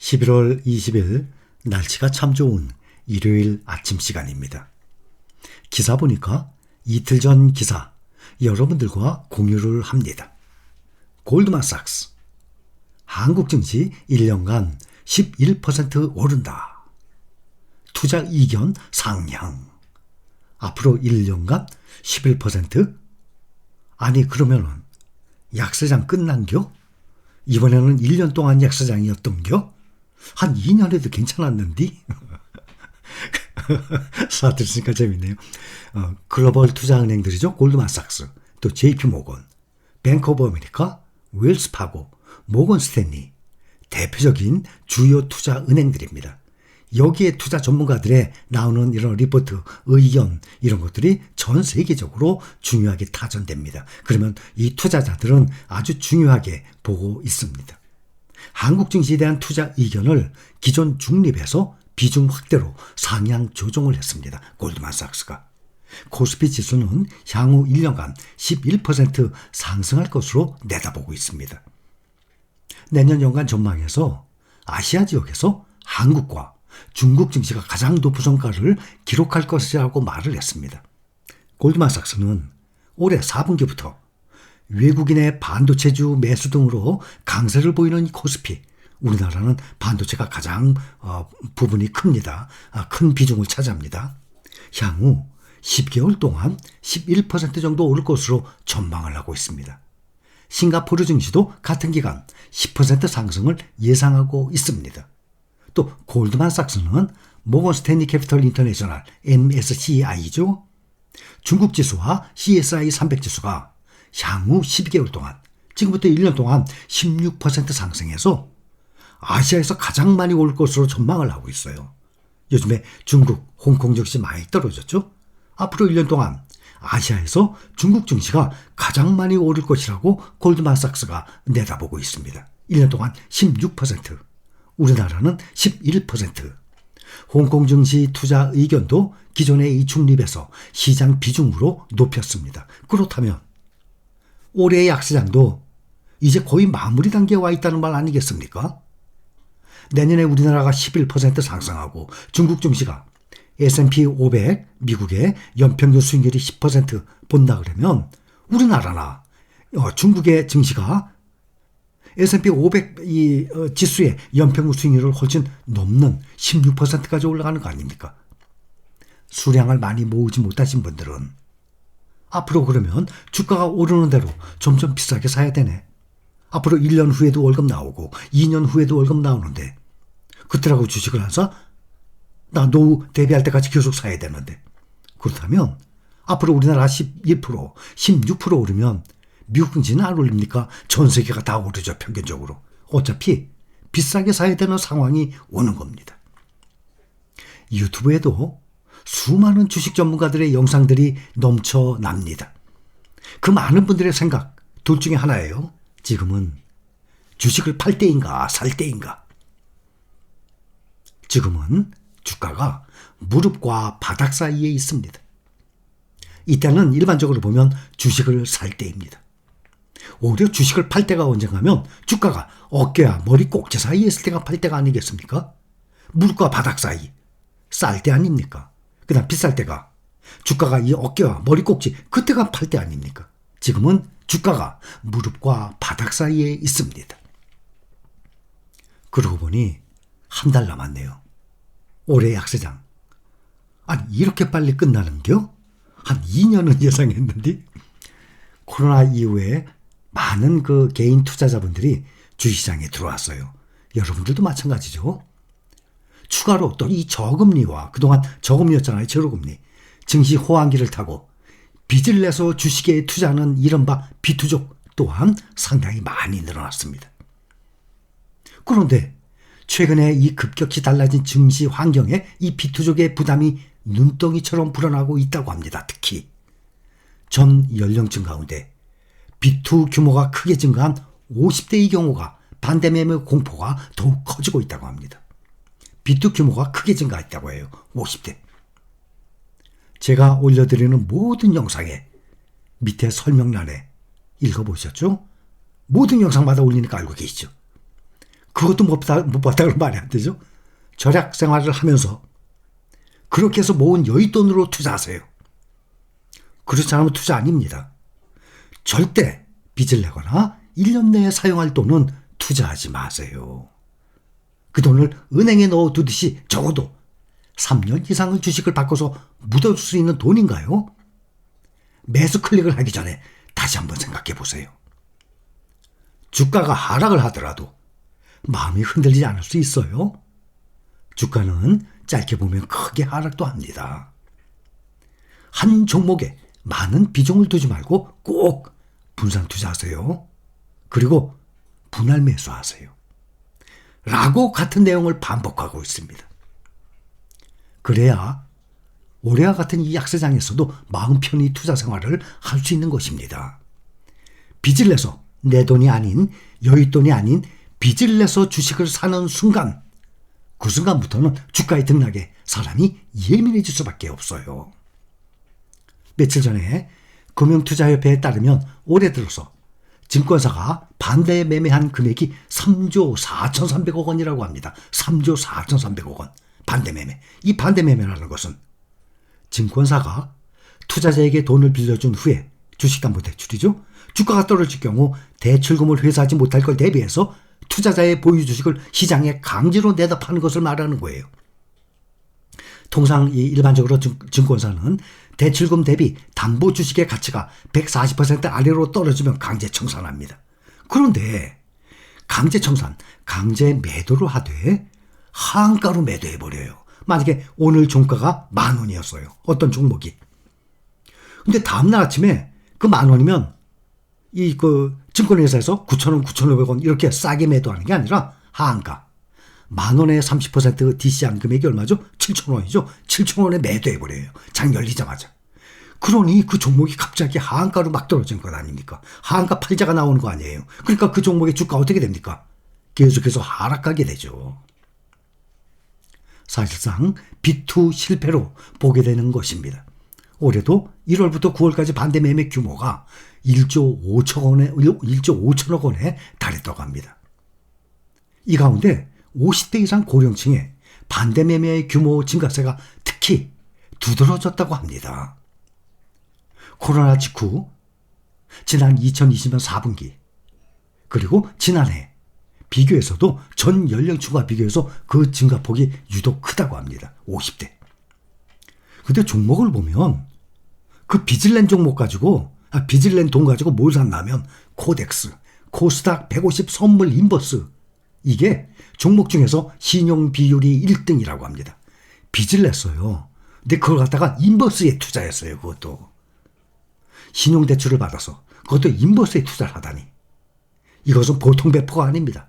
11월 20일 날씨가 참 좋은 일요일 아침 시간입니다. 기사 보니까 이틀 전 기사 여러분들과 공유를 합니다. 골드만삭스 한국 증시 1년간 11% 오른다. 투자 이견 상향. 앞으로 1년간 11%? 아니 그러면은 약세장 끝난겨? 이번에는 1년 동안 약세장이었던겨? 한 2년 해도 괜찮았는디? 사들으니까 재밌네요. 글로벌 투자은행들이죠. 골드만삭스, 또 JP모건, 뱅크 오브 아메리카, 웰스파고, 모건 스탠리 대표적인 주요 투자은행들입니다. 여기에 투자 전문가들의 나오는 이런 리포트, 의견 이런 것들이 전 세계적으로 중요하게 타전됩니다. 그러면 이 투자자들은 아주 중요하게 보고 있습니다. 한국 증시에 대한 투자 의견을 기존 중립에서 비중 확대로 상향 조정을 했습니다. 골드만삭스가. 코스피 지수는 향후 1년간 11% 상승할 것으로 내다보고 있습니다. 내년 연간 전망에서 아시아 지역에서 한국과 중국 증시가 가장 높은 성과를 기록할 것이라고 말을 했습니다. 골드만삭스는 올해 4분기부터 외국인의 반도체주 매수 등으로 강세를 보이는 코스피, 우리나라는 반도체가 가장 부분이 큽니다. 큰 비중을 차지합니다. 향후 10개월 동안 11% 정도 오를 것으로 전망을 하고 있습니다. 싱가포르 증시도 같은 기간 10% 상승을 예상하고 있습니다. 또 골드만삭스는 모건 스탠리 캐피털 인터내셔널 MSCI죠. 중국 지수와 CSI 300 지수가 향후 12개월 동안, 지금부터 1년 동안 16% 상승해서 아시아에서 가장 많이 올 것으로 전망을 하고 있어요. 요즘에 중국, 홍콩 증시 많이 떨어졌죠. 앞으로 1년 동안 아시아에서 중국 증시가 가장 많이 오를 것이라고 골드만삭스가 내다보고 있습니다. 1년 동안 16%, 우리나라는 11%. 홍콩 증시 투자 의견도 기존의 이 중립에서 시장 비중으로 높였습니다. 그렇다면 올해의 약세장도 이제 거의 마무리 단계에 와 있다는 말 아니겠습니까? 내년에 우리나라가 11% 상승하고 중국 증시가 S&P 500 미국의 연평균 수익률이 10% 본다 그러면 우리나라나 중국의 증시가 S&P 500 지수의 연평균 수익률을 훨씬 넘는 16%까지 올라가는 거 아닙니까? 수량을 많이 모으지 못하신 분들은 앞으로 그러면 주가가 오르는 대로 점점 비싸게 사야 되네. 앞으로 1년 후에도 월급 나오고 2년 후에도 월급 나오는데 그때라고 주식을 안 사? 나 노후 대비할 때까지 계속 사야 되는데. 그렇다면 앞으로 우리나라 11%, 16% 오르면 미국 증시는 안 올립니까? 전 세계가 다 오르죠, 평균적으로. 어차피 비싸게 사야 되는 상황이 오는 겁니다. 유튜브에도 수많은 주식 전문가들의 영상들이 넘쳐납니다. 그 많은 분들의 생각, 둘 중에 하나예요. 지금은 주식을 팔 때인가 살 때인가. 지금은 주가가 무릎과 바닥 사이에 있습니다. 이때는 일반적으로 보면 주식을 살 때입니다. 오히려 주식을 팔 때가 언젠가면 주가가 어깨와 머리 꼭지 사이에 있을 때가 팔 때가 아니겠습니까? 무릎과 바닥 사이, 쌀 때 아닙니까? 그 다음 비쌀 때가 주가가 이 어깨와 머리 꼭지 그때가 팔 때 아닙니까? 지금은 주가가 무릎과 바닥 사이에 있습니다. 그러고 보니 한 달 남았네요. 올해 약세장. 아니 이렇게 빨리 끝나는겨? 한 2년은 예상했는데 코로나 이후에 많은 그 개인 투자자분들이 주식시장에 들어왔어요. 여러분들도 마찬가지죠. 추가로 또 이 저금리와 그동안 저금리였잖아요. 제로금리. 증시 호황기를 타고 빚을 내서 주식에 투자하는 이른바 비투족 또한 상당히 많이 늘어났습니다. 그런데 최근에 이 급격히 달라진 증시 환경에 이 비투족의 부담이 눈덩이처럼 불어나고 있다고 합니다. 특히 전 연령층 가운데 비투 규모가 크게 증가한 50대의 경우가 반대 매매 공포가 더욱 커지고 있다고 합니다. 비투 규모가 크게 증가했다고 해요. 50대. 제가 올려드리는 모든 영상에 밑에 설명란에 읽어보셨죠? 모든 영상마다 올리니까 알고 계시죠? 그것도 못 봤다 그러면 말이 안 되죠. 절약 생활을 하면서 그렇게 해서 모은 여윳돈으로 투자하세요. 그렇지 않으면 투자 아닙니다. 절대 빚을 내거나 1년 내에 사용할 돈은 투자하지 마세요. 그 돈을 은행에 넣어두듯이 적어도 3년 이상은 주식을 바꿔서 묻어줄 수 있는 돈인가요? 매수 클릭을 하기 전에 다시 한번 생각해 보세요. 주가가 하락을 하더라도 마음이 흔들리지 않을 수 있어요. 주가는 짧게 보면 크게 하락도 합니다. 한 종목에 많은 비중을 두지 말고 꼭 분산 투자하세요. 그리고 분할 매수하세요. 라고 같은 내용을 반복하고 있습니다. 그래야 올해와 같은 이 약세장에서도 마음 편히 투자 생활을 할 수 있는 것입니다. 빚을 내서 내 돈이 아닌 여윳돈이 아닌 빚을 내서 주식을 사는 순간, 그 순간부터는 주가의 등락에 사람이 예민해질 수밖에 없어요. 며칠 전에 금융투자협회에 따르면 올해 들어서 증권사가 반대 매매한 금액이 3조 4,300억 원이라고 합니다. 3조 4,300억 원. 반대 매매. 이 반대 매매라는 것은 증권사가 투자자에게 돈을 빌려준 후에 주식담보대출이죠. 주가가 떨어질 경우 대출금을 회수하지 못할 걸 대비해서 투자자의 보유 주식을 시장에 강제로 내다 파는 것을 말하는 거예요. 통상 일반적으로 증권사는 대출금 대비 담보 주식의 가치가 140% 아래로 떨어지면 강제 청산합니다. 그런데 강제 청산, 강제 매도를 하되 하한가로 매도해버려요. 만약에 오늘 종가가 10,000원이었어요. 어떤 종목이. 근데 다음날 아침에 그 10,000원이면 증권회사에서 9,000원, 9,500원 이렇게 싸게 매도하는 게 아니라 하한가. 10,000원에 30% DC한 금액이 얼마죠? 7,000원이죠. 7,000원에 매도해버려요. 장 열리자마자. 그러니 그 종목이 갑자기 하한가로 막 떨어진 것 아닙니까? 하한가 팔자가 나오는 거 아니에요. 그러니까 그 종목의 주가 어떻게 됩니까? 계속해서 하락하게 되죠. 사실상 비투 실패로 보게 되는 것입니다. 올해도 1월부터 9월까지 반대 매매 규모가 1조 5천억 원에 달했다고 합니다. 이 가운데 50대 이상 고령층의 반대 매매의 규모 증가세가 특히 두드러졌다고 합니다. 코로나 직후 지난 2020년 4분기 그리고 지난해 비교해서도 전 연령층과 비교해서 그 증가폭이 유독 크다고 합니다. 50대. 근데 종목을 보면 그 빚을 낸 종목 가지고 빚을 낸 돈 가지고 뭘 샀냐면 코덱스, 코스닥 150 선물 인버스 이게 종목 중에서 신용 비율이 1등이라고 합니다. 빚을 냈어요. 근데 그걸 갖다가 인버스에 투자했어요. 그것도. 신용대출을 받아서 그것도 인버스에 투자를 하다니. 이것은 보통 배포가 아닙니다.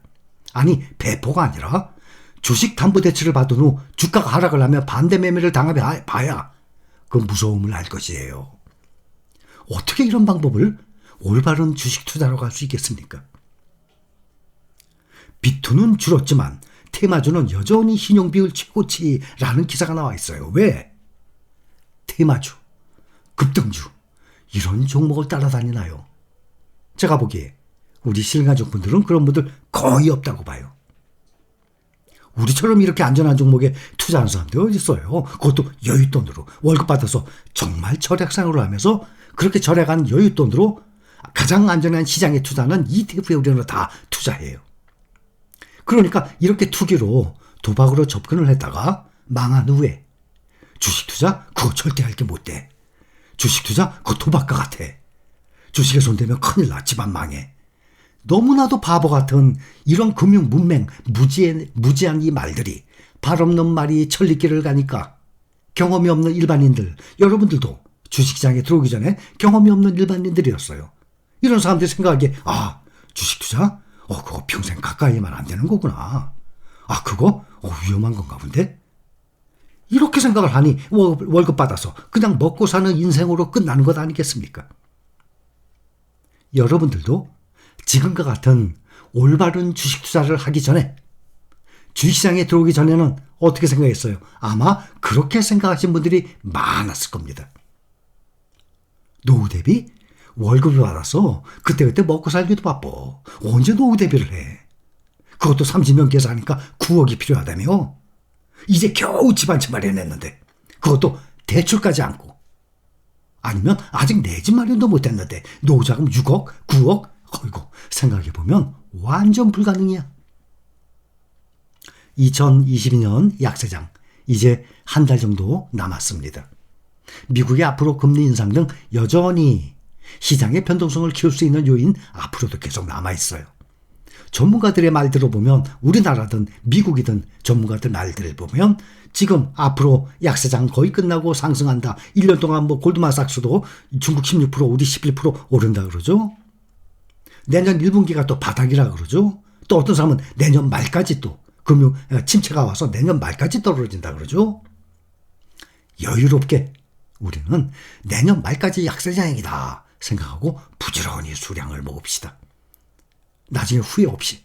아니 배포가 아니라 주식담보대출을 받은 후 주가가 하락을 하면 반대 매매를 당해봐야 그 무서움을 알 것이에요. 어떻게 이런 방법을 올바른 주식 투자로 갈 수 있겠습니까? 비투는 줄었지만 테마주는 여전히 신용비율 최고치라는 기사가 나와 있어요. 왜? 테마주, 급등주 이런 종목을 따라다니나요? 제가 보기에 우리 실가족분들은 그런 분들 거의 없다고 봐요. 우리처럼 이렇게 안전한 종목에 투자하는 사람들이 어디 있어요? 그것도 여윳돈으로 월급 받아서 정말 절약생활을 하면서 그렇게 절약한 여윳돈으로 가장 안전한 시장에 투자하는 ETF에 우리는 다 투자해요. 그러니까 이렇게 투기로 도박으로 접근을 했다가 망한 후에 주식 투자 그거 절대 할 게 못 돼. 주식 투자 그거 도박과 같아. 주식에 손대면 큰일 나. 집안 망해. 너무나도 바보 같은 이런 금융 문맹 무지한 이 말들이 발 없는 말이 천리길을 가니까 경험이 없는 일반인들 여러분들도 주식시장에 들어오기 전에 경험이 없는 일반인들이었어요. 이런 사람들이 생각하기에 주식 투자? 그거 평생 가까이만 안 되는 거구나. 그거? 위험한 건가 본데? 이렇게 생각을 하니 월급 받아서 그냥 먹고 사는 인생으로 끝나는 것 아니겠습니까? 여러분들도 지금과 같은 올바른 주식 투자를 하기 전에 주식시장에 들어오기 전에는 어떻게 생각했어요? 아마 그렇게 생각하신 분들이 많았을 겁니다. 노후 대비 월급을 받아서 그때그때 먹고 살기도 바빠. 언제 노후 대비를 해? 그것도 30년 계산하니까 9억이 필요하다며. 이제 겨우 집 한 채 마련했는데 그것도 대출까지 안고. 아니면 아직 내 집 마련도 못했는데 노후자금 6억, 9억? 어이구, 생각해보면 완전 불가능이야. 2022년 약세장 이제 한 달 정도 남았습니다. 미국의 앞으로 금리 인상 등 여전히 시장의 변동성을 키울 수 있는 요인 앞으로도 계속 남아있어요. 전문가들의 말 들어보면 우리나라든 미국이든 전문가들 말들을 보면 지금 앞으로 약세장 거의 끝나고 상승한다. 1년 동안 골드만삭스도 중국 16%, 우리 11% 오른다 그러죠. 내년 1분기가 또 바닥이라 그러죠. 또 어떤 사람은 내년 말까지 또 금융 침체가 와서 내년 말까지 떨어진다 그러죠. 여유롭게 우리는 내년 말까지 약세장이다 생각하고 부지런히 수량을 모읍시다. 나중에 후회 없이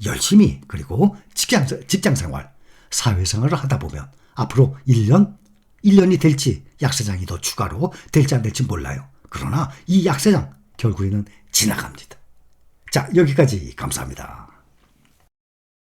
열심히 그리고 직장생활, 사회생활을 하다 보면 앞으로 1년이 될지 약세장이 더 추가로 될지 안 될지 몰라요. 그러나 이 약세장 결국에는 지나갑니다. 자, 여기까지 감사합니다.